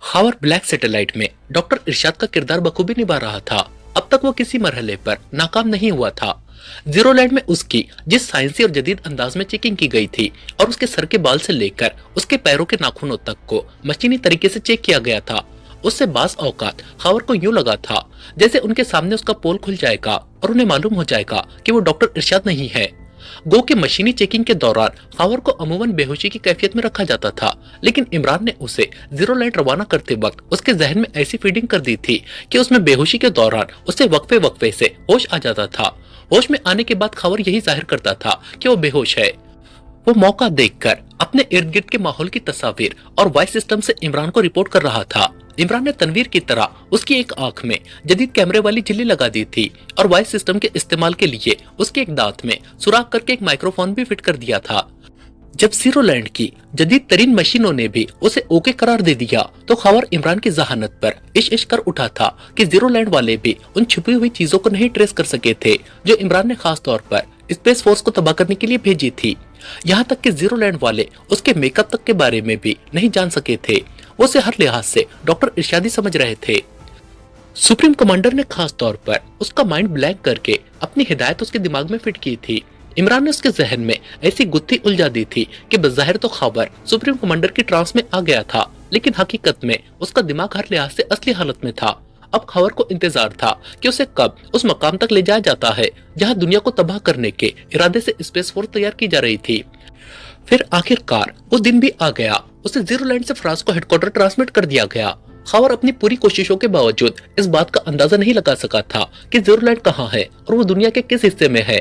हावर black satellite में doctor इरशाद का किरदार बखूबी निभा रहा था। अब तक वो किसी मरहले पर नाकाम नहीं हुआ था। जीरो लैंड में उसकी जिस साइंसी और जदीद अंदाज में चेकिंग की गई थी और उसके सर के बाल से लेकर उसके पैरों के नाखूनों तक को मशीनी तरीके से चेक किया गया था, उससे बास औकात हावर को यूं लगा था जैसे उनके सामने उसका पोल खुल जाएगा और उन्हें मालूम हो जाएगा कि वो डॉक्टर इरशाद नहीं है। गो के मशीनी चेकिंग के दौरान हावर को अमूमन बेहोशी की कैफियत में रखा जाता था, लेकिन इमरान ने उसे जीरो लाइट रवाना करते वक्त उसके जहन में ऐसी फीडिंग कर दी थी कि उसमें बेहोशी के दौरान उसे वक्फे वक्फे से होश आ जाता था। होश में आने के बाद खबर यही जाहिर करता था कि वो बेहोश है। वो मौका देखकर अपने इर्द गिर्द के माहौल की तस्वीर और वॉइस सिस्टम से इमरान को रिपोर्ट कर रहा था। इमरान ने तनवीर की तरह उसकी एक आंख में जदीद कैमरे वाली झिल्ली लगा दी थी और वॉइस सिस्टम के इस्तेमाल के लिए उसके एक दांत में सुराख करके एक माइक्रोफोन भी फिट कर दिया था। जब जीरो लैंड की जदीद तरीन मशीनों ने भी उसे ओके करार दे दिया तो खबर इमरान की जहानत पर इश कर उठा था कि जीरो लैंड वाले भी उन छुपी हुई चीजों को नहीं ट्रेस कर सके थे जो इमरान ने खास तौर पर स्पेस फोर्स को तबाह करने के लिए भेजी थी। यहाँ तक कि जीरो लैंड वाले उसके मेकअप तक के बारे में भी नहीं जान सके थे। वो उसे हर लिहाज से डॉक्टर इरशादी समझ रहे थे। सुप्रीम कमांडर ने खास तौर पर उसका माइंड ब्लैंक करके अपनी हिदायत उसके दिमाग में फिट की थी। इमरान ने उसके जहन में ऐसी गुत्थी उलझा दी थी कि बज़ाहिर तो खबर सुप्रीम कमांडर की ट्रांस में आ गया था, लेकिन हकीकत में उसका दिमाग हर लिहाज से असली हालत में था। अब खबर को इंतजार था कि उसे कब उस मकाम तक ले जाया जाता है जहां दुनिया को तबाह करने के इरादे से स्पेस फोर्स तैयार की जा रही थी। फिर आखिरकार वो दिन भी आ गया। उसे जीरो लैंड से फ्रांस को हेडक्वार्टर ट्रांसमिट कर दिया गया। खबर अपनी पूरी कोशिशों के बावजूद इस बात का अंदाजा नहीं लगा सका था कि जीरो लैंड कहाँ है और वो दुनिया के किस हिस्से में है।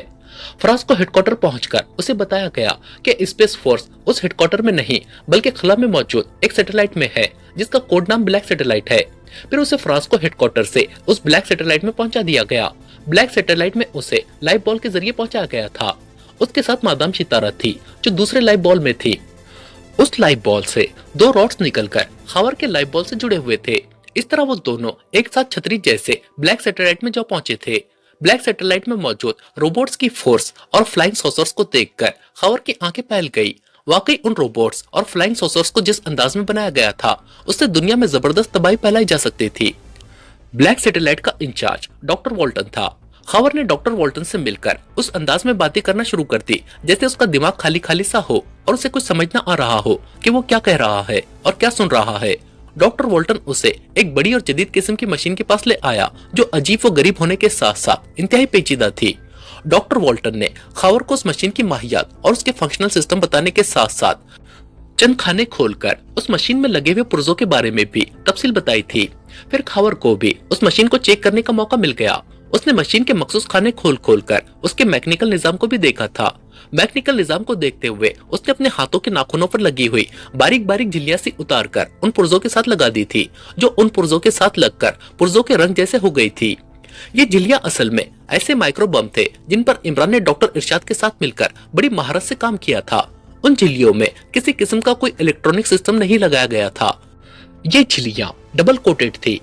फ्रांस को हेडक्वार्टर पहुंचकर उसे बताया गया कि स्पेस फोर्स उस हेडक्वार्टर में नहीं बल्कि खला में मौजूद एक सैटेलाइट में है जिसका कोड नाम ब्लैक सैटेलाइट है। फिर उसे फ्रांस को हेडक्वार्टर से उस ब्लैक सैटेलाइट में पहुंचा दिया गया। ब्लैक सैटेलाइट में उसे लाइव बॉल के जरिए पहुंचाया गया था। उसके साथ मादाम सितारा थी जो दूसरे लाइव बॉल में थी। उस लाइव बॉल से दो रॉड्स निकलकर खबर के लाइव बॉल से जुड़े हुए थे। इस तरह वो दोनों एक साथ छतरी जैसे ब्लैक सैटेलाइट में जा पहुंचे थे। ब्लैक सैटेलाइट में मौजूद रोबोट्स की फोर्स और फ्लाइंग सॉसर्स को देखकर खबर की आंखें फैल गई। वाकई उन रोबोट्स और फ्लाइंग सॉसर्स को जिस अंदाज में बनाया गया था उससे दुनिया में जबरदस्त तबाही फैलाई जा सकती थी। ब्लैक सैटेलाइट का इंचार्ज डॉक्टर वॉल्टन था। खबर ने डॉक्टर वॉल्टन से मिलकर उस अंदाज में बातें करना शुरू कर दी जैसे उसका दिमाग खाली खाली सा हो और उसे कुछ समझ न आ रहा हो कि वो क्या कह रहा है और क्या सुन रहा है। डॉक्टर वॉल्टन उसे एक बड़ी और जदीद किस्म की मशीन के पास ले आया जो अजीब व गरीब होने के साथ साथ इंतहाई पेचीदा थी। डॉक्टर वॉल्टन ने खबर को उस मशीन की माहियात और उसके फंक्शनल सिस्टम बताने के साथ साथ चंद खाने खोलकर उस मशीन में लगे हुए पुर्जों के बारे में भी तफसील बताई थी। फिर खबर को भी उस मशीन को चेक करने का मौका मिल गया। उसने मशीन के मखसूस खाने खोल खोल कर उसके मैकेनिकल निजाम को भी देखा था। मैकेनिकल निजाम को देखते हुए उसने अपने हाथों के नाखूनों पर लगी हुई बारीक बारीक झिल्लियां सी उतार कर उन पुर्जों के साथ लगा दी थी जो उन पुर्जों के साथ लगकर पुर्जों के रंग जैसे हो गई थी। ये झिल्लियां असल में ऐसे माइक्रो बम थे जिन पर इमरान ने डॉक्टर इरशाद के साथ मिलकर बड़ी महारत से काम किया था। उन झिल्लियों में किसी किस्म का कोई इलेक्ट्रॉनिक सिस्टम नहीं लगाया गया था। ये झिल्लियां डबल कोटेड थी।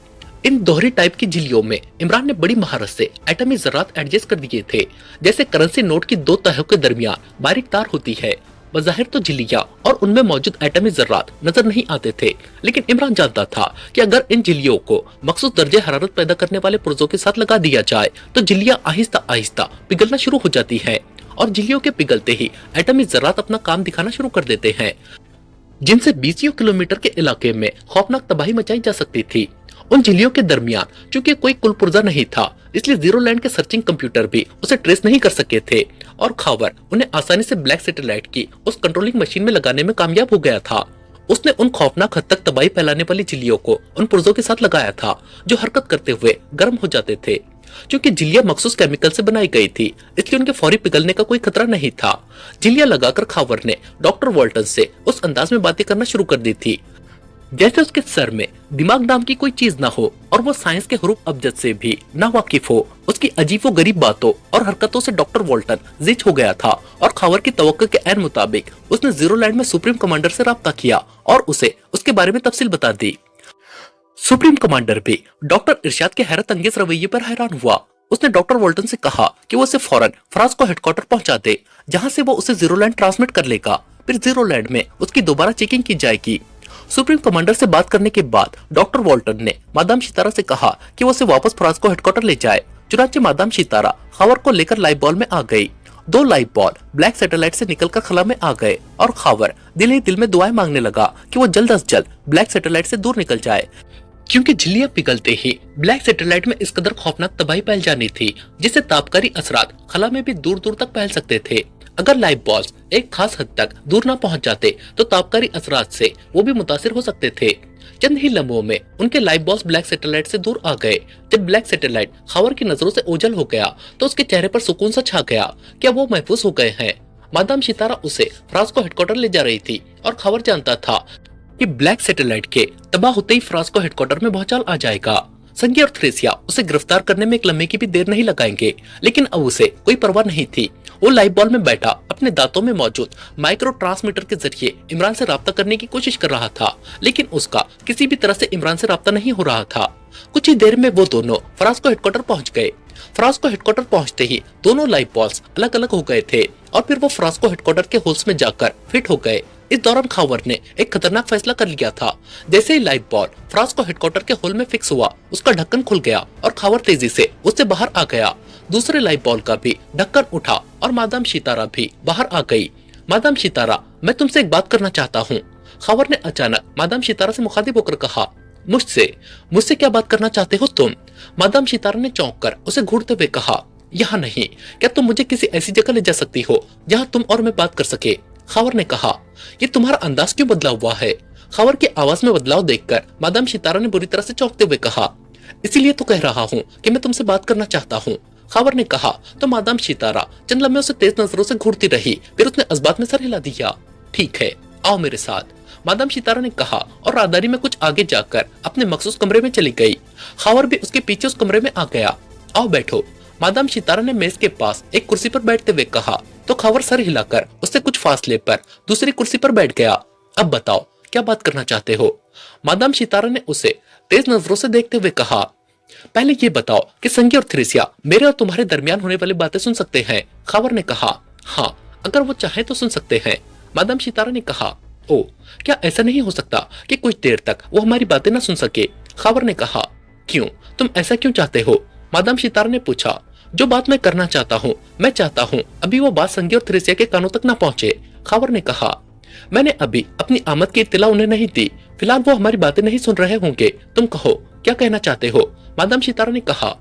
इन दोहरी टाइप की झिल्लियों में इमरान ने बड़ी महारत से एटमी जर्रात एडजस्ट कर दिए थे जैसे करेंसी नोट की दो तहों के दरमियान बारीक तार होती है। बज़ाहिर तो झिल्लियां और उनमें मौजूद एटमी जर्रात नजर नहीं आते थे, लेकिन इमरान जानता था कि अगर इन झिल्लियों को मखसूस दर्जे हरारत पैदा करने वाले पुर्जों के साथ लगा दिया जाए तो झिल्लियां आहिस्ता आहिस्ता पिघलना शुरू हो जाती है और झिल्लियों के पिघलते ही एटमी जर्रात अपना काम दिखाना शुरू कर देते हैं जिनसे 20 किलोमीटर के इलाके में खौफनाक तबाही मचाई जा सकती थी। उन झिल्लियों के दरमियान चूंकि कोई कुल पुर्जा नहीं था इसलिए जीरो लैंड के सर्चिंग कंप्यूटर भी उसे ट्रेस नहीं कर सके थे और खबर उन्हें आसानी से ब्लैक सैटेलाइट की उस कंट्रोलिंग मशीन में लगाने में कामयाब हो गया था। उसने उन खौफनाक हद तक तबाही फैलाने वाली झिल्लियों को उन पुर्जों के साथ लगाया था जो हरकत करते हुए गर्म हो जाते थे। क्योंकि झिल्लियां मखसूस केमिकल से बनाई गई थी इसलिए उनके फौरी पिघलने का कोई खतरा नहीं था। झिल्लियां लगाकर खबर ने डॉक्टर वॉल्टन से उस अंदाज में बातें करना शुरू कर दी थी जैसे उसके सर में दिमाग नाम की कोई चीज ना हो और वो साइंस के हरूफ अबजद से भी ना वाकिफ हो। उसकी अजीबो गरीब बातों और हरकतों से डॉक्टर वॉल्टन जिच हो गया था और खबर की तवक्को के ऐन मुताबिक उसने जीरो लैंड में सुप्रीम कमांडर से राब्ता किया और उसे उसके बारे में तफसील बता दी। सुप्रीम कमांडर भी डॉक्टर इरशाद के हैरत अंगेज रवैये पर हैरान हुआ। उसने डॉक्टर वॉल्टन से कहा कि वो उसे फौरन फ्रांस को हेडक्वार्टर पहुंचा दे जहां से वो उसे जीरो लैंड ट्रांसमिट कर लेगा। फिर जीरो लैंड में उसकी दोबारा चेकिंग की जाएगी। सुप्रीम कमांडर से बात करने के बाद डॉक्टर वॉल्टन ने मादाम सितारा से कहा कि वो उसे वापस फ्रांस को हेडक्वार्टर ले जाए। चुनाचे मादाम सितारा खावर को लेकर लाइव बॉल में आ गई। 2 लाइव बॉल ब्लैक सैटेलाइट से निकलकर खला में आ गए और खावर दिल ही दिल में दुआएं मांगने लगा कि वो जल्द अज जल्द ब्लैक सैटेलाइट से दूर निकल जाए, क्योंकि झिल्लियां पिघलते ही ब्लैक सैटेलाइट में इस कदर खौफनाक तबाही फैल जानी थी जिससे तापकारी असरात खला में भी दूर दूर तक फैल सकते थे। अगर लाइव बॉल्स एक खास हद तक दूर न पहुंच जाते तो तापकारी असरात से वो भी मुतासिर हो सकते थे। चंद ही लम्हों में उनके लाइव बॉल्स ब्लैक सैटेलाइट से दूर आ गए। जब ब्लैक सैटेलाइट खावर की नजरों से ओझल हो गया तो उसके चेहरे पर सुकून सा छा गया। क्या वो महफूज हो गए हैं? मादाम सितारा उसे फ्रांस को हेडक्वार्टर ले जा रही थी और खावर जानता था कि ब्लैक सैटेलाइट के तबाह होते ही फ्रांस को हेडक्वार्टर में भौचाल आ जाएगा। संगी और थ्रेसिया उसे गिरफ्तार करने में एक लम्हे की भी देर नहीं लगाएंगे, लेकिन अब उसे कोई परवाह नहीं थी। वो लाइव बॉल में बैठा अपने दांतों में मौजूद माइक्रो ट्रांसमीटर के जरिए इमरान से राब्ता करने की कोशिश कर रहा था, लेकिन उसका किसी भी तरह से इमरान से राब्ता नहीं हो रहा था। कुछ ही देर में वो दोनों फ्रांस को हेडक्वार्टर पहुंच गए। फ्रांस को हेडक्वार्टर पहुंचते ही दोनों लाइव बॉल्स अलग अलग हो गए थे और फिर वो फ्रांस को हेडक्वार्टर के होल्स में जाकर फिट हो गए। इस दौरान खावर ने एक खतरनाक फैसला कर लिया था। जैसे ही लाइव बॉल फ्रांस को हेडक्वार्टर के होल में फिक्स हुआ, उसका ढक्कन खुल गया और खावर तेजी से उससे बाहर आ गया। दूसरे लाइव बॉल का भी ढक्कन उठा और मादाम सितारा भी बाहर आ गई। मादाम सितारा, मैं तुमसे एक बात करना चाहता हूँ। खावर ने अचानक मादाम सितारा से मुखातिब होकर कहा। मुझसे क्या बात करना चाहते हो तुम? मादाम सितारा ने चौंक कर उसे घूरते हुए कहा, यहाँ नहीं, क्या तुम मुझे किसी ऐसी जगह ले जा सकती हो जहाँ तुम और मैं बात कर सके? खावर ने कहा, ये तुम्हारा अंदाज क्यों बदला हुआ है? खावर की आवाज में बदलाव देखकर मादाम सितारा ने बुरी तरह से चौंकते हुए कहा, इसीलिए तो कह रहा हूँ कि मैं तुमसे बात करना चाहता हूँ। खावर ने कहा तो मादाम सितारा चंद लम्हे उसे तेज नजरों से घूरती रही, फिर उसने अजबात में सर हिला दिया। ठीक है, आओ मेरे साथ, मादाम सितारा ने कहा और राहदारी में कुछ आगे जाकर अपने मखसूस कमरे में चली गई। खावर भी उसके पीछे उस कमरे में आ गया। आओ बैठो, मादाम सितारा ने मेज के पास एक कुर्सी पर बैठते हुए कहा तो खावर सर हिलाकर उससे कुछ फासले पर दूसरी कुर्सी पर बैठ गया। अब बताओ, क्या बात करना चाहते हो? मादाम सितारा ने उसे तेज नजरों से देखते हुए कहा, पहले ये बताओ कि संगी और थ्रेसिया मेरे और तुम्हारे दरमियान होने वाली बातें सुन सकते हैं? खावर ने कहा, हाँ, अगर वो चाहे तो सुन सकते हैं। मादाम सितारा ने कहा, ओ, क्या ऐसा नहीं हो सकता कि कुछ देर तक वो हमारी बातें न सुन सके? खावर ने कहा, क्यों, तुम ऐसा क्यों चाहते हो? मादाम सितारा ने पूछा, जो बात मैं करना चाहता हूँ, मैं चाहता हूँ अभी वो बात संगी और थ्रेसिया के कानों तक न पहुँचे। खावर ने कहा, मैंने अभी अपनी आमद की इत्तला उन्हें नहीं दी, फिलहाल वो हमारी बातें नहीं सुन रहे होंगे। तुम कहो, क्या कहना चाहते हो? मादाम सितारा ने कहा,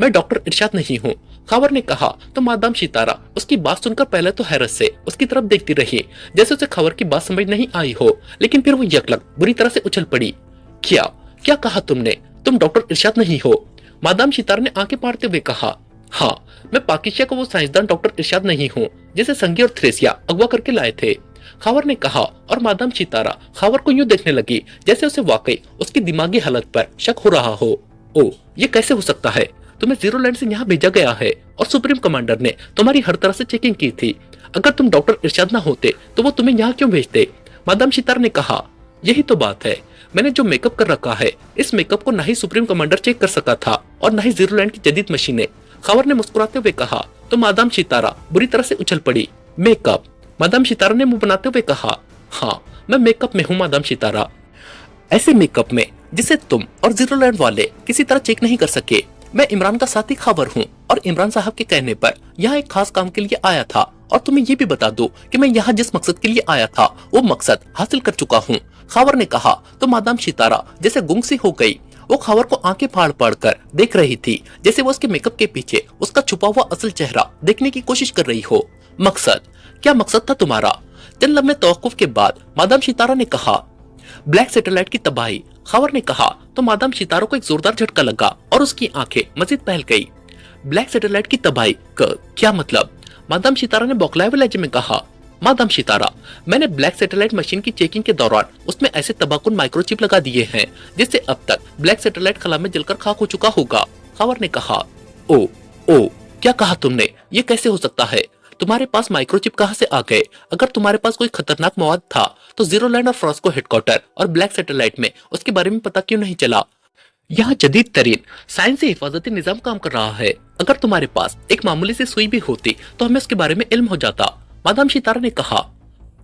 मैं डॉक्टर इरशाद नहीं हूँ। खावर ने कहा तो मादाम सितारा उसकी बात सुनकर पहले तो हैरत से उसकी तरफ देखती रही, जैसे उसे खबर की बात समझ नहीं आई हो, लेकिन फिर वो यकलक बुरी तरह से उछल पड़ी। क्या क्या कहा तुमने? तुम डॉक्टर इरशाद नहीं हो? मादाम सितारा ने आंखें फाड़ते हुए कहा, हाँ, मैं पाकिस्तान का वो साइंसदान डॉक्टर इरशाद नहीं हूँ जिसे संगी और थ्रेसिया अगवा करके लाए थे। खावर ने कहा और मादाम सितारा खावर को यूं देखने लगी जैसे उसे वाकई उसकी दिमागी हालत पर शक हो रहा हो। ओ, ये कैसे हो सकता है? तुम्हें जीरो लैंड से यहाँ भेजा गया है और सुप्रीम कमांडर ने तुम्हारी हर तरह से चेकिंग की थी। अगर तुम डॉक्टर इरशाद ना होते तो वो तुम्हें यहाँ क्यों भेजते? मादाम सितारा ने कहा, यही तो बात है, मैंने जो मेकअप कर रखा है, इस मेकअप को ना ही सुप्रीम कमांडर चेक कर सका था और ना ही जीरो लैंड की जदीद मशीनें। खावर ने मुस्कुराते हुए कहा तो मादाम सितारा बुरी तरह से उछल पड़ी। मेकअप? मादाम सितारा ने मुंह बनाते हुए कहा, हाँ, मैं मेकअप में हूँ मादाम सितारा, ऐसे मेकअप में जिसे तुम और जीरो लैंड वाले किसी तरह चेक नहीं कर सके। मैं इमरान का साथी खावर हूँ और इमरान साहब के कहने पर यहाँ एक खास काम के लिए आया था, और तुम्हें ये भी बता दो कि मैं यहाँ जिस मकसद के लिए आया था वो मकसद हासिल कर चुका हूँ। खावर ने कहा तो मादाम सितारा जैसे गुंग सी हो गई। वो खावर को आंखें फाड़ फाड़ कर देख रही थी, जैसे वो उसके मेकअप के पीछे उसका छुपा हुआ असल चेहरा देखने की कोशिश कर रही हो। मकसद? क्या मकसद था तुम्हारा? चंद लम्हे तवक्कुफ के बाद मादाम सितारा ने कहा, ब्लैक सैटेलाइट की तबाही। खावर ने कहा तो मादाम सितारा को एक जोरदार झटका लगा और उसकी आंखें मजीद फैल गई। ब्लैक सैटेलाइट की तबाही? क्या मतलब? मादाम सितारा ने बौखलाए हुए लहजे में कहा, मादाम सितारा, मैंने ब्लैक सैटेलाइट मशीन की चेकिंग के दौरान उसमें ऐसे तबाकुन माइक्रोचिप लगा दिए हैं जिससे अब तक ब्लैक सैटेलाइट खला में जलकर खाक हो चुका होगा। खावर ने कहा, ओ, क्या कहा तुमने? ये कैसे हो सकता है? तुम्हारे पास माइक्रोचिप कहाँ से आ गए? अगर तुम्हारे पास कोई खतरनाक मवाद था तो जीरो लैंड और फ्रांस को हेडक्वार्टर और ब्लैक सैटेलाइट में उसके बारे में पता क्यों नहीं चला? यहाँ जदीद तरीन साइंसी हिफाजती निजाम काम कर रहा है। अगर तुम्हारे पास एक मामूली सी सुई भी होती तो हमें उसके बारे में इल्म हो जाता। मादाम सितारा ने कहा,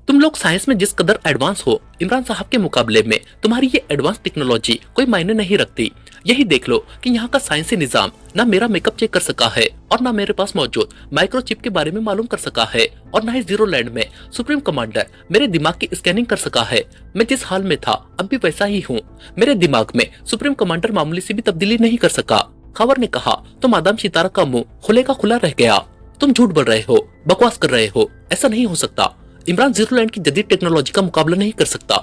तुम लोग साइंस में जिस कदर एडवांस हो, इमरान साहब के मुकाबले में तुम्हारी ये एडवांस टेक्नोलॉजी कोई मायने नहीं रखती। यही देख लो कि यहाँ का साइंसी निजाम ना मेरा मेकअप चेक कर सका है और ना मेरे पास मौजूद माइक्रोचिप के बारे में मालूम कर सका है और ना ही जीरो लैंड में सुप्रीम कमांडर मेरे दिमाग की स्कैनिंग कर सका है। मैं जिस हाल में था अब भी वैसा ही हूँ। मेरे दिमाग में सुप्रीम कमांडर मामूली सी भी तब्दीली नहीं कर सका। खबर ने कहा तो मादाम सितारा का मुंह खुले का खुला रह गया। तुम झूठ बोल रहे हो, बकवास कर रहे हो, ऐसा नहीं हो सकता। इमरान जीरो लैंड की जदीद टेक्नोलॉजी का मुकाबला नहीं कर सकता।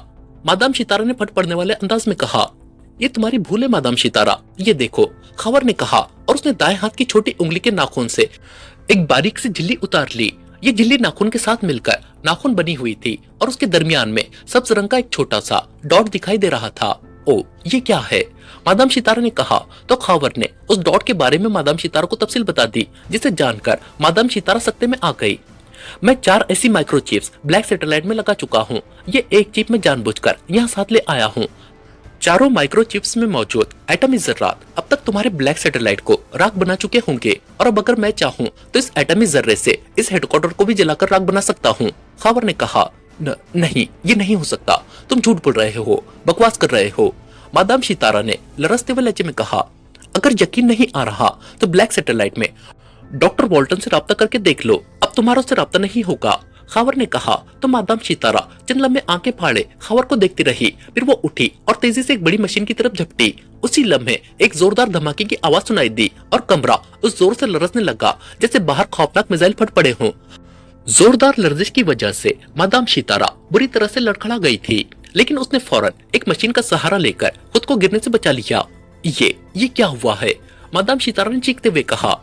मादाम सितारा ने फट पड़ने वाले अंदाज में कहा। ये तुम्हारी भूल है मादाम सितारा, ये देखो, खबर ने कहा और उसने दाएं हाथ की छोटी उंगली के नाखून से एक बारीक सी झिल्ली उतार ली। ये झिल्ली नाखून के साथ मिलकर नाखून बनी हुई थी और उसके दरमियान में सब्ज रंग का एक छोटा सा डॉट दिखाई दे रहा था। ओ, ये क्या है? मादाम सितारा ने कहा तो खबर ने उस डॉट के बारे में मादाम सितारा को तफसील बता दी, जिसे जानकर मादाम सितारा सख्ते में आ गई। मैं 4 ऐसी माइक्रोचिप्स ब्लैक सैटेलाइट में लगा चुका हूँ। ये एक चिप में जानबूझकर यहाँ साथ ले आया हूँ। चारों माइक्रोचिप्स में मौजूद एटमी जर्रात अब तक तुम्हारे ब्लैक सैटेलाइट को राख बना चुके होंगे और अब अगर मैं चाहूँ तो इस एटमी जर्रे से इस हेडक्वार्टर को भी जलाकर राख बना सकता हूँ। खबर ने कहा नहीं, ये नहीं हो सकता। तुम झूठ बोल रहे हो, बकवास कर रहे हो। मादाम सितारा ने लरसते हुए लहजे में कहा। अगर यकीन नहीं आ रहा तो ब्लैक सैटेलाइट में डॉक्टर वॉल्टन से राब्ता करके देख लो, अब तुम्हारा उससे राब्ता नहीं होगा। खबर ने कहा तो मादाम सितारा चंद लम्हे आंखें फाड़े खबर को देखती रही। फिर वो उठी और तेजी से एक बड़ी मशीन की तरफ झपटी। उसी लम्हे एक जोरदार धमाके की आवाज सुनाई दी और कमरा उस जोर से लरसने लगा जैसे बाहर खौफनाक मिसाइल फट पड़े हों। जोरदार लर्जिश की वजह से मादाम सितारा बुरी तरह से लड़खड़ा गई थी, लेकिन उसने फौरन एक मशीन का सहारा लेकर खुद को गिरने से बचा लिया। ये क्या हुआ है? मादाम सितारा ने चीखते हुए कहा।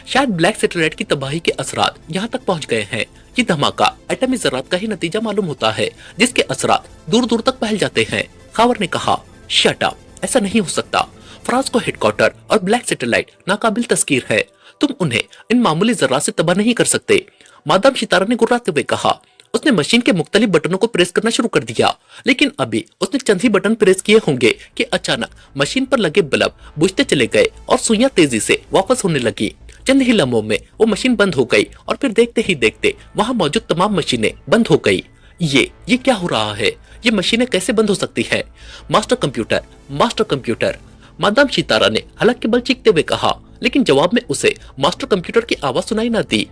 शायद ब्लैक सैटेलाइट की तबाही के असरात यहाँ तक पहुँच गए हैं। ये धमाका एटमी जरात का ही नतीजा मालूम होता है, जिसके असरात दूर दूर तक फैल जाते हैं। खबर ने कहा शट अप, ऐसा नहीं हो सकता। फ्रांस को हेडक्वार्टर और ब्लैक सैटेलाइट नाकाबिल तस्कीर है। तुम उन्हें इन मामूली जरात से तबाह नहीं कर सकते। मादाम सितारा ने गुर्राते हुए कहा। उसने मशीन के मुख्तलिफ बटनों को प्रेस करना शुरू कर दिया, लेकिन अभी उसने चंद ही बटन प्रेस किए होंगे कि अचानक मशीन पर लगे बल्ब बुझते चले गए और सुइयां तेजी से वापस होने लगी। चंद ही लम्हों में वो मशीन बंद हो गई और फिर देखते ही देखते वहां मौजूद तमाम मशीनें बंद हो गई। ये क्या हो रहा है? ये मशीनें कैसे बंद हो सकती है? Master computer, master computer. Madam Sitara ने हलक के बल चीखते हुए कहा, लेकिन जवाब में उसे मास्टर कंप्यूटर की आवाज सुनाई न दी।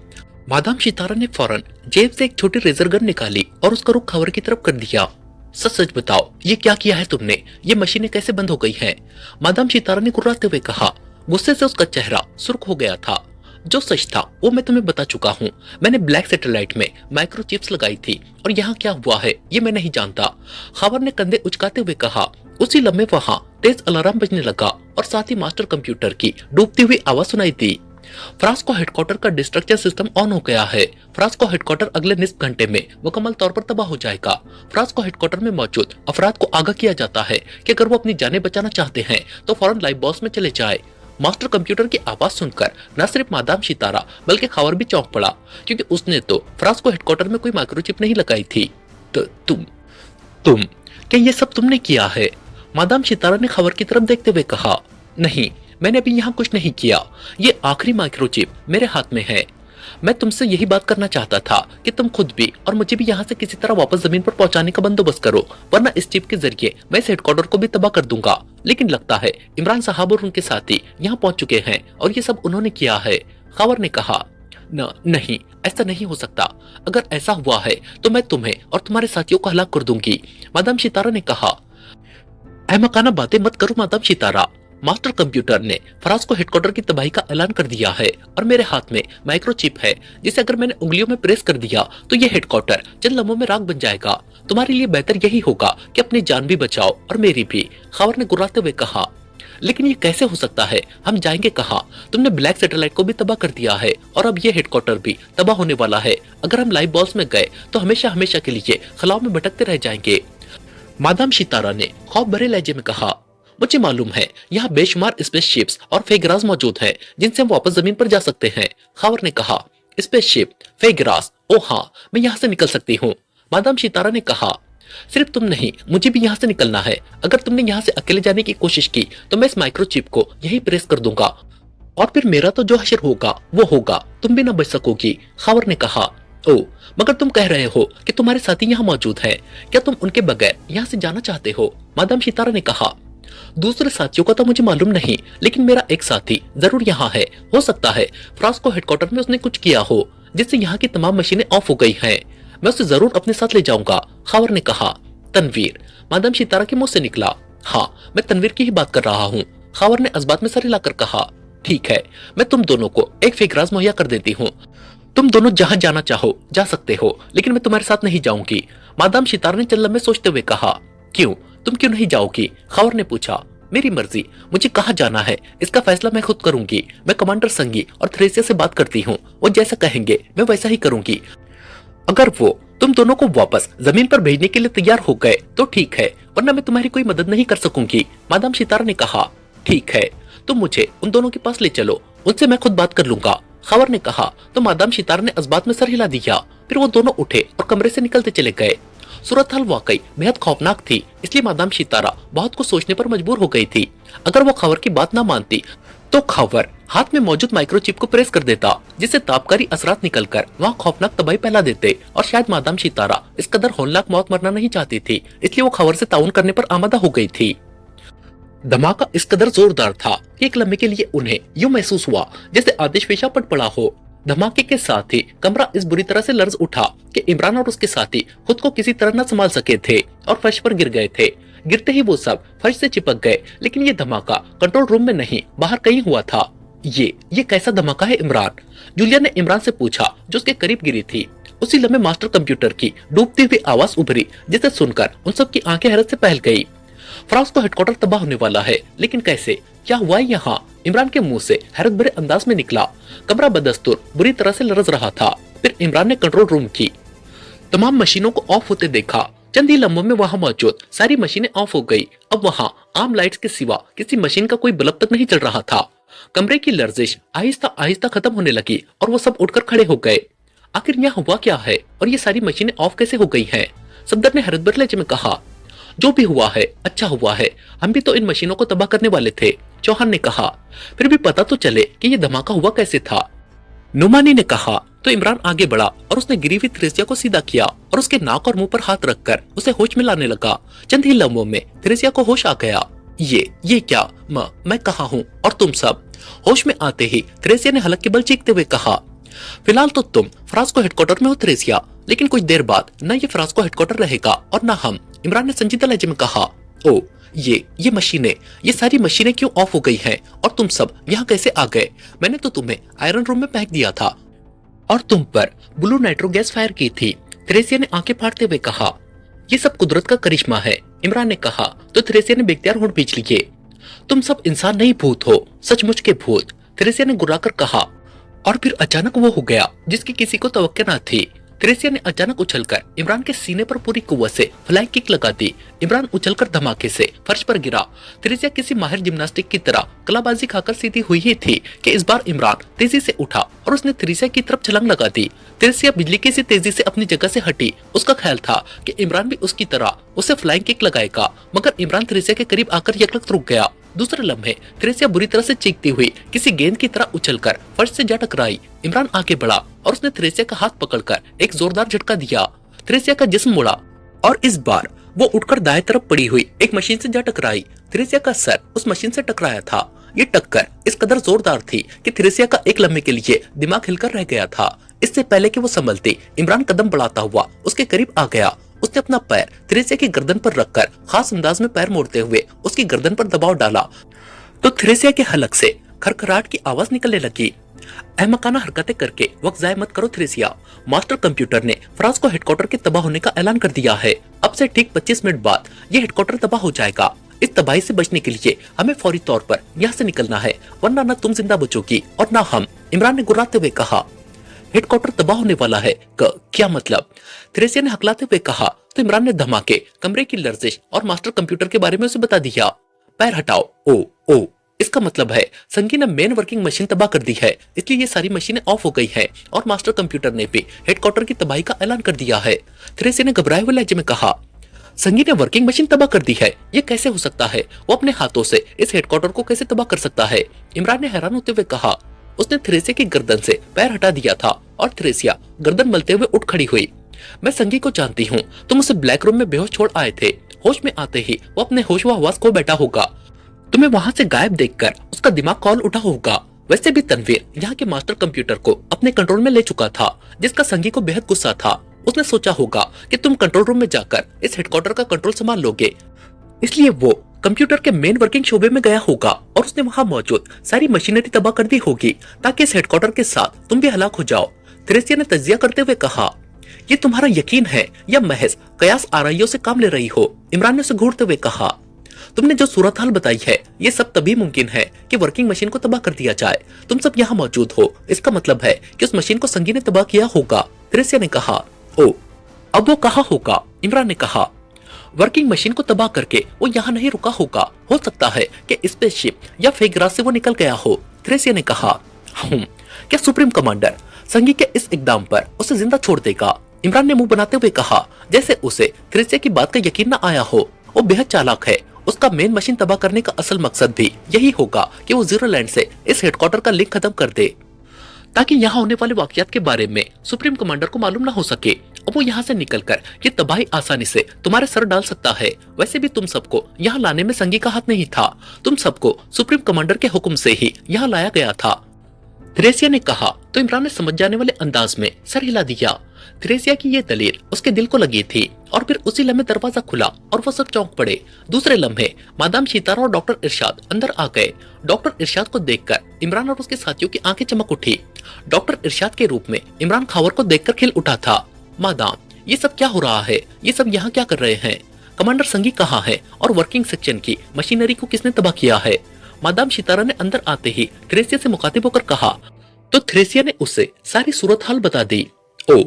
मादाम सितारा ने फौरन जेब से एक छोटी रेजर गन निकाली और उसका रुख खबर की तरफ कर दिया। सच सच बताओ, ये क्या किया है तुमने? ये मशीनें कैसे बंद हो गई हैं? मादाम सितारा ने गुर्राते हुए कहा। गुस्से से उसका चेहरा सुर्ख हो गया था। जो सच था वो मैं तुम्हें बता चुका हूँ। मैंने ब्लैक सैटेलाइट में माइक्रोचिप्स लगाई थी और यहाँ क्या हुआ है ये मैं नहीं जानता। खबर ने कंधे उचकाते हुए कहा। उसी लम्हे वहाँ तेज अलार्म बजने लगा और साथ ही मास्टर कंप्यूटर की डूबती हुई आवाज सुनाई दी। फ्रांस को हेडक्वार्टर का डिस्ट्रक्शन सिस्टम ऑन हो गया है। फ्रांस को हेडक्वार्टर अगले निस्फ घंटे में मुकम्मल तौर पर तबाह हो जाएगा। फ्रांस को हेडक्वार्टर में मौजूद अफराद को आगाह किया जाता है कि अगर वो अपनी जानें बचाना चाहते हैं तो फौरन लाइफ बॉस में चले जाए। मास्टर कंप्यूटर की आवाज सुनकर न सिर्फ मादाम सितारा बल्कि खबर भी चौंक पड़ा, क्योंकि उसने तो फ्रांस को हेडक्वार्टर में कोई माइक्रोचिप नहीं लगाई थी। तो तुम क्या ये सब तुमने किया है? मादाम सितारा ने खबर की तरफ देखते हुए कहा। नहीं, मैंने अभी यहाँ कुछ नहीं किया। ये आखिरी माइक्रोचिप मेरे हाथ में है। मैं तुमसे यही बात करना चाहता था कि तुम खुद भी और मुझे भी यहाँ से किसी तरह वापस जमीन पर पहुंचाने का बंदोबस्त करो, वरना इस चिप के जरिए मैं इस हेडक्वार्टर को भी तबाह कर दूंगा। लेकिन लगता है इमरान साहब और उनके साथी यहाँ पहुंच चुके हैं और ये सब उन्होंने किया है। खबर ने कहा। नहीं, ऐसा नहीं हो सकता। अगर ऐसा हुआ है तो मैं तुम्हें और तुम्हारे साथियों को हलाक कर दूंगी। मादाम सितारा ने कहा। अहमकाना बातें मत करो मादाम सितारा। मास्टर कंप्यूटर ने फ्रांस को हेडक्वार्टर की तबाही का ऐलान कर दिया है और मेरे हाथ में माइक्रोचिप है, जिसे अगर मैंने उंगलियों में प्रेस कर दिया तो ये हेडक्वार्टर चंद लम्हों में राख बन जाएगा। तुम्हारे लिए बेहतर यही होगा कि अपनी जान भी बचाओ और मेरी भी। खबर ने गुर्राते हुए कहा। लेकिन ये कैसे हो सकता है? हम जाएंगे कहाँ? तुमने ब्लैक सैटेलाइट को भी तबाह कर दिया है और अब ये हेडक्वार्टर भी तबाह होने वाला है। अगर हम लाइफ बॉल्स में गए तो हमेशा हमेशा के लिए खलाओं में भटकते रह जाएंगे। मादाम सितारा ने खौफ भरे लहजे में कहा। मुझे मालूम है यहाँ बेशुमार स्पेसशिप्स और फेगरास मौजूद हैं, जिनसे हम वापस जमीन पर जा सकते हैं। खबर ने कहा। स्पेसशिप, फेगरास, ओ हाँ, मैं यहाँ से निकल सकती हूँ। मादाम सितारा ने कहा। सिर्फ तुम नहीं, मुझे भी यहाँ से निकलना है। अगर तुमने यहाँ से अकेले जाने की कोशिश की तो मैं इस माइक्रोचिप को यही प्रेस कर दूंगा और फिर मेरा तो जो हशर होगा वो होगा, तुम भी ना बच सकोगी। खबर ने कहा। ओ, मगर तुम कह रहे हो कि तुम्हारे साथी यहाँ मौजूद हैं। क्या तुम उनके बगैर यहाँ से जाना चाहते हो? मादाम सितारा ने कहा। दूसरे साथियों का तो मुझे मालूम नहीं, लेकिन मेरा एक साथी जरूर यहाँ है। हो सकता है फ्रांसिस्को हेडक्वार्टर में उसने कुछ किया हो जिससे यहाँ की तमाम मशीनें ऑफ हो गई हैं। मैं उसे जरूर अपने साथ ले जाऊंगा, खावर ने कहा। तनवीर, मादाम सितारा के मुंह से निकला। हाँ, मैं तनवीर की ही बात कर रहा हूँ, खावर ने इस बात में सर हिलाकर कहा। ठीक है, मैं तुम दोनों को एक फिक्राज मुहैया कर देती हूँ। तुम दोनों जहां जाना चाहो जा सकते हो, लेकिन मैं तुम्हारे साथ नहीं जाऊंगी, मादाम सितारा ने चंद लम्हे सोचते हुए कहा। क्यों? तुम क्यों नहीं जाओगी? खावर ने पूछा। मेरी मर्जी, मुझे कहाँ जाना है इसका फैसला मैं खुद करूंगी। मैं कमांडर संगी और थ्रेसिया से बात करती हूँ, वो जैसा कहेंगे मैं वैसा ही करूंगी। अगर वो तुम दोनों को वापस जमीन पर भेजने के लिए तैयार हो गए तो ठीक है, वरना मैं तुम्हारी कोई मदद नहीं कर सकूंगी, मादाम सितारा ने कहा। ठीक है, तुम मुझे उन दोनों के पास ले चलो, उनसे मैं खुद बात कर लूंगा, खावर ने कहा। तो मादाम सितारा ने इस बात में सर हिला दिया। फिर वो दोनों उठे और कमरे से निकलते चले गए। सूरत हाल वाकई बेहद खौफनाक थी, इसलिए मादाम सितारा बहुत कुछ सोचने पर मजबूर हो गई थी। अगर वो खबर की बात ना मानती तो खबर हाथ में मौजूद माइक्रोचिप को प्रेस कर देता, जिससे तापकारी असरात निकलकर वहाँ खौफनाक तबाही फैला देते। और शायद मादाम सितारा इस कदर होलनाक मौत मरना नहीं चाहती थी, इसलिए वो खबर से ताउन करने पर आमादा हो गई थी। धमाका इस कदर जोरदार था कि एक लम्हे के लिए उन्हें यूं महसूस हुआ जैसे आतिशफेशा पट पड़ा हो। धमाके के साथ ही कमरा इस बुरी तरह से लर्ज उठा कि इमरान और उसके साथी खुद को किसी तरह न संभाल सके थे और फर्श पर गिर गए थे। गिरते ही वो सब फर्श से चिपक गए, लेकिन ये धमाका कंट्रोल रूम में नहीं, बाहर कहीं हुआ था। ये कैसा धमाका है इमरान? जूलिया ने इमरान से पूछा, जो उसके करीब गिरी थी। उसी लम्हे मास्टर कंप्यूटर की डूबती हुई आवाज उभरी, जिसे सुनकर उन सब की आंखें हैरत से पहल गई। फ्रांसिस्को हेडक्वार्टर तबाह होने वाला है, लेकिन कैसे? क्या हुआ यहाँ? इमरान के मुंह से हैरत भरे अंदाज में निकला। कमरा बदस्तूर बुरी तरह से लरज रहा था। फिर इमरान ने कंट्रोल रूम की तमाम मशीनों को ऑफ होते देखा। चंद ही लम्हों में वहां मौजूद सारी मशीनें ऑफ हो गई। अब वहां आम लाइट्स के सिवा किसी मशीन का कोई बल्ब तक नहीं चल रहा था। कमरे की लर्जिश आहिस्ता आहिस्ता खत्म होने लगी और वो सब उठकर खड़े हो गए। आखिर यहाँ हुआ क्या है और ये सारी मशीनें ऑफ कैसे हो गई हैं? सफदर ने हैरत भरे लहजे में कहा। जो भी हुआ है अच्छा हुआ है, हम भी तो इन मशीनों को तबाह करने वाले थे, चौहान ने कहा। फिर भी पता तो चले कि ये धमाका हुआ कैसे था, नुमानी ने कहा। तो इमरान आगे बढ़ा और उसने गिरी हुई थ्रेसिया को सीधा किया और उसके नाक और मुंह पर हाथ रखकर उसे होश में लाने लगा। चंद ही लम्हों में थ्रेसिया को होश आ गया। ये क्या? मैं कहाँ हूँ और तुम सब? होश में आते ही थ्रेसिया ने हलक के बल चीखते हुए कहा। फिलहाल तो तुम फ्रांसिस्को हेडक्वार्टर में हो थ्रेसिया, लेकिन कुछ देर बाद न ये फ्रांसिस्को हेडक्वार्टर रहेगा और न हम, इमरान ने संजीदा लहजे में कहा। ओ, ये मशीनें, ये सारी मशीनें क्यों ऑफ हो गई हैं और तुम सब यहाँ कैसे आ गए? मैंने तो तुम्हें आयरन रूम में फेंक दिया था और तुम पर ब्लू नाइट्रो गैस फायर की थी, थ्रेसिया ने आंखें फाड़ते हुए कहा। ये सब कुदरत का करिश्मा है, इमरान ने कहा। तो थ्रेसिया ने बेख्तियार होंठ भींच लिए। तुम सब इंसान नहीं भूत हो, सचमुच के भूत, थ्रेसिया ने गुर्राकर कहा। और फिर अचानक वो हो गया जिसकी किसी को तवक्को न थी। थ्रेसिया ने अचानक उछलकर इमरान के सीने पर पूरी कुव्वत से फ्लाइंग किक लगा दी। इमरान उछलकर धमाके से फर्श पर गिरा। थ्रेसिया किसी माहिर जिम्नास्टिक की तरह कलाबाजी खाकर सीधी हुई ही थी कि इस बार इमरान तेजी से उठा और उसने थ्रेसिया की तरफ छलांग लगा दी। थ्रेसिया बिजली की सी तेजी से अपनी जगह से हटी। उसका ख्याल था कि इमरान भी उसकी तरह उसे फ्लाइंग किक लगाएगा, मगर इमरान थ्रेसिया के करीब आकर यकलक रुक गया। दूसरे लम्हे थ्रेसिया बुरी तरह से चीखती हुई किसी गेंद की तरह उछलकर फर्श से जा टकराई। इमरान आगे बढ़ा और उसने थ्रेसिया का हाथ पकड़कर एक जोरदार झटका दिया। थ्रेसिया का जिस्म मुड़ा और इस बार वो उठकर दाएं तरफ पड़ी हुई एक मशीन से जा टकराई। थ्रेसिया का सर उस मशीन से टकराया था। ये टक्कर इस कदर जोरदार थी कि थ्रेसिया का एक लम्हे के लिए दिमाग हिलकर रह गया था। इससे पहले कि वो संभलती, इमरान कदम बढ़ाता हुआ उसके करीब आ गया। उसने अपना पैर थ्रेसिया की गर्दन पर रखकर खास अंदाज में पैर मोड़ते हुए उसकी गर्दन पर दबाव डाला तो थ्रेसिया के हलक से खरखराहट की आवाज निकलने लगी। अहमकाना हरकतें करके वक्त जाया मत करो थ्रेसिया, मास्टर कंप्यूटर ने फ्रांसिस्को हेडक्वार्टर के तबाह होने का ऐलान कर दिया है। अब से ठीक 25 मिनट बाद ये हेडक्वार्टर तबाह हो जाएगा। इस तबाही से बचने के लिए हमें फौरी तौर पर यहाँ से निकलना है, वरना न तुम जिंदा बचोगी और न हम, इमरान ने गुर्राते हुए कहा। हेडक्वार्टर तबाह होने वाला है? क्या मतलब? थ्रेसिया ने हकलाते हुए कहा। तो इमरान ने धमाके, कमरे की लर्जिश और मास्टर कंप्यूटर के बारे में उसे बता दिया। पैर हटाओ। ओ, इसका मतलब है संगी ने मेन वर्किंग मशीन तबाह कर दी है, इसलिए ये सारी मशीनें ऑफ हो गई हैं और मास्टर कंप्यूटर ने भी हेडक्वार्टर की तबाही का ऐलान कर दिया है, थ्रेसिया ने घबराए हुए लहजे में कहा। संगी ने वर्किंग मशीन तबाह कर दी है? ये कैसे हो सकता है? वो अपने हाथों से इस हेडक्वार्टर को कैसे तबाह कर सकता है? इमरान ने हैरान होते हुए कहा। उसने थ्रेसिया की गर्दन से पैर हटा दिया था और थ्रेसिया गर्दन मलते हुए उठ खड़ी हुई। मैं संगी को जानती हूँ, तुम उसे ब्लैक रूम में बेहोश छोड़ आए थे। होश में आते ही वो अपने होश व हवास खो बैठा होगा। तुम्हें वहां से गायब देखकर उसका दिमाग कॉल उठा होगा। वैसे भी तनवीर यहाँ के मास्टर कंप्यूटर को अपने कंट्रोल में ले चुका था, जिसका संगी को बेहद गुस्सा था। उसने सोचा होगा कि तुम कंट्रोल रूम में जाकर इस हेडक्वार्टर का कंट्रोल संभाल लोगे, इसलिए वो कंप्यूटर के मेन वर्किंग शोबे में गया होगा और उसने वहां मौजूद सारी मशीनरी तबाह कर दी होगी ताकि इस हेडक्वार्टर के साथ तुम भी हलाक हो जाओ। थ्रेसिया ने तजिया करते हुए कहा, ये तुम्हारा यकीन है या महज कयास आराइयों से काम ले रही हो? इमरान ने उसे घूरते हुए कहा, तुमने जो सूरत हाल बताई है ये सब तभी मुमकिन है कि वर्किंग मशीन को तबाह कर दिया जाए। तुम सब यहाँ मौजूद हो, इसका मतलब है कि उस मशीन को संगी ने तबाह किया होगा। थ्रेसिया ने कहा, ओ, अब वो कहाँ होगा? इमरान ने कहा, वर्किंग मशीन को तबाह करके वो यहाँ नहीं रुका होगा। हो सकता है कि स्पेसशिप या फेगरास से वो निकल गया हो। थ्रेसिया ने कहा, क्या सुप्रीम कमांडर संगी के इस इकदाम पर उसे जिंदा छोड़ देगा? इमरान ने मुंह बनाते हुए कहा, जैसे उसे थ्रेसिया की बात का यकीन न आया हो। वो बेहद चालाक है। उसका मेन मशीन तबाह करने का असल मकसद भी यही होगा कि वो जीरो लैंड से इस हेडक्वार्टर का लिंक खत्म कर दे, ताकि यहाँ होने वाले वाकयात के बारे में सुप्रीम कमांडर को मालूम ना हो सके। अब वो यहाँ से निकलकर ये तबाही आसानी से तुम्हारे सर डाल सकता है। वैसे भी तुम सबको यहाँ लाने में संगी का हाथ नहीं था। तुम सबको सुप्रीम कमांडर के हुक्म से ही यहाँ लाया गया था। थ्रेसिया ने कहा तो इमरान ने समझ जाने वाले अंदाज में सर हिला दिया। थ्रेसिया की ये दलील उसके दिल को लगी थी और फिर उसी लम्हे दरवाजा खुला और वो सब चौंक पड़े। दूसरे लम्हे मादाम सितारा और डॉक्टर इरशाद अंदर आ गए। डॉक्टर इरशाद को देखकर इमरान और उसके साथियों की आंखें चमक उठी। डॉक्टर इरशाद के रूप में इमरान खावर को देखकर खिल उठा था। मादाम, ये सब क्या हो रहा है? ये सब यहाँ क्या कर रहे हैं? कमांडर संगी कहाँ है और वर्किंग सेक्शन की मशीनरी को किसने तबाह किया है? मादाम सितारा ने अंदर आते ही थ्रेसिया से मुखातिब होकर कहा तो थ्रेसिया ने उसे सारी सूरत हाल बता दी। ओ,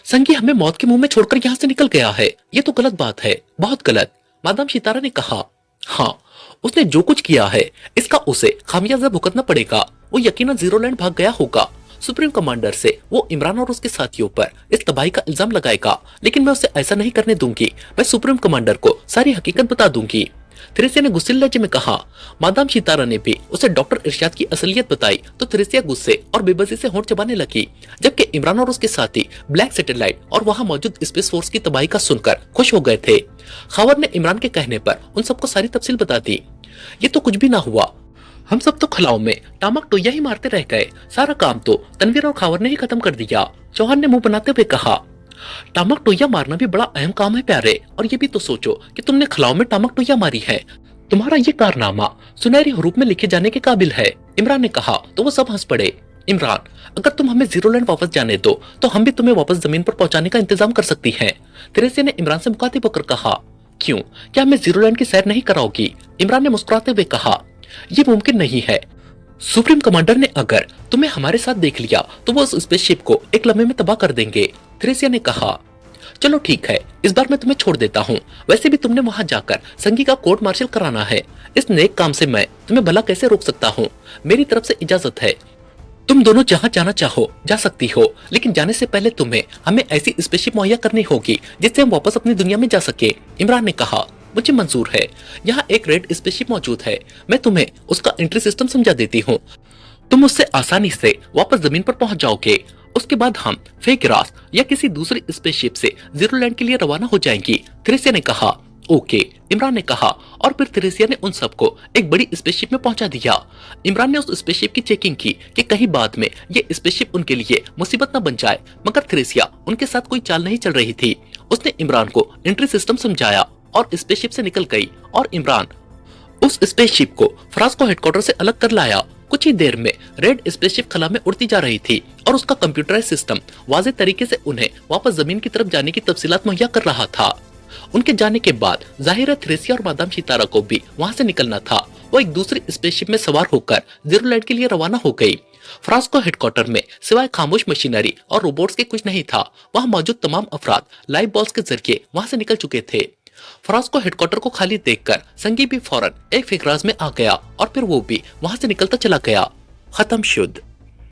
संगी हमें मौत के मुंह में छोड़कर यहाँ से निकल गया है। ये तो गलत बात है, बहुत गलत। मादाम सितारा ने कहा, हाँ, उसने जो कुछ किया है इसका उसे खामियाजा भुगतना पड़ेगा। वो यकीनन जीरो लैंड भाग गया होगा। सुप्रीम कमांडर से वो इमरान और उसके साथियों पर इस तबाही का इल्जाम लगाएगा, लेकिन मैं उसे ऐसा नहीं करने दूंगी। मैं सुप्रीम कमांडर को सारी हकीकत बता दूंगी। थ्रेसिया ने गुस्से लहजे में कहा। मादाम सितारा ने भी उसे डॉक्टर इरशाद की असलियत बताई तो थ्रेसिया गुस्से और बेबसी से होंठ चबाने लगी, जबकि इमरान और उसके साथी ब्लैक सैटेलाइट और वहां मौजूद स्पेस फोर्स की तबाही का सुनकर खुश हो गए थे। खावर ने इमरान के कहने पर उन सबको सारी तफसील बता दी। ये तो कुछ भी ना हुआ, हम सब तो खलाओं में टामक टोया ही मारते रह गए। सारा काम तो तनवीर और खावर ने ही खत्म कर दिया। चौहान ने मुंह बनाते हुए कहा, टामक टोया मारना भी बड़ा अहम काम है प्यारे, और ये भी तो सोचो कि तुमने खलाओं में टामक टोया मारी है। तुम्हारा ये कारनामा सुनहरी हरूफ में लिखे जाने के काबिल है। इमरान ने कहा तो वो सब हंस पड़े। इमरान, अगर तुम हमें जीरो लैंड वापस जाने दो तो हम भी तुम्हें वापस जमीन पर पहुंचाने का इंतजाम कर सकती हैं। थ्रेसिया ने इमरान से मुखातिब होकर कहा, क्यों, क्या हमें जीरो लैंड की सैर नहीं कराओगी? इमरान ने मुस्कुराते हुए कहा, ये मुमकिन नहीं है। सुप्रीम कमांडर ने अगर तुम्हें हमारे साथ देख लिया तो वो उस स्पेसशिप को एक लम्हे में तबाह कर देंगे। थ्रेसिया ने कहा, चलो ठीक है, इस बार मैं तुम्हें छोड़ देता हूँ। वैसे भी तुमने वहां जाकर संगी का कोर्ट मार्शल कराना है। इस नेक काम से मैं तुम्हें भला कैसे रोक सकता हूँ? मेरी तरफ से इजाजत है। तुम दोनों जहाँ जाना चाहो जा सकती हो, लेकिन जाने से पहले तुम्हें हमें ऐसी स्पेसशिप मुहैया करनी होगी जिससे हम वापस अपनी दुनिया में जा सके। इमरान ने कहा, मुझे मंजूर है। यहाँ एक रेड स्पेसशिप मौजूद है, मैं तुम्हें उसका एंट्री सिस्टम समझा देती हूँ। तुम उससे आसानी से वापस जमीन पर पहुंच जाओगे। उसके बाद हम फेगरास या किसी दूसरी स्पेसशिप से जीरो लैंड के लिए रवाना हो जाएंगी। थ्रेसिया ने कहा, ओके। इमरान ने कहा और फिर थ्रेसिया ने उन सबको एक बड़ी स्पेसशिप में पहुंचा दिया। इमरान ने उस स्पेसशिप की चेकिंग की कि कहीं बाद में ये स्पेसशिप उनके लिए मुसीबत न बन जाए, मगर थ्रेसिया उनके साथ कोई चाल नहीं चल रही थी। उसने इमरान को एंट्री सिस्टम समझाया और स्पेसशिप से निकल गई और इमरान उस स्पेसशिप को फराज को हेडक्वार्टर से अलग कर लाया। कुछ ही देर में रेड स्पेसशिप खला में उड़ती जा रही थी और उसका कंप्यूटराइज सिस्टम वाज़ेह तरीके से उन्हें वापस जमीन की तरफ जाने की तफसीलात मुहैया कर रहा था। उनके जाने के बाद जाहिर है थ्रेसिया और मादाम सितारा को भी वहां से निकलना था। वो एक दूसरी स्पेसशिप में सवार होकर जीरो लैंड के लिए रवाना हो गई। फराज को हेडक्वार्टर में सिवाय खामोश मशीनरी और रोबोट्स के कुछ नहीं था। वहां मौजूद तमाम अफराद लाइव बॉल्स के जरिए वहां से निकल चुके थे। फराज को हेडक्वार्टर को खाली देखकर संगी भी फौरन एक फिक्राज में आ गया और फिर वो भी वहां से निकलता चला गया। खत्म शुद्ध।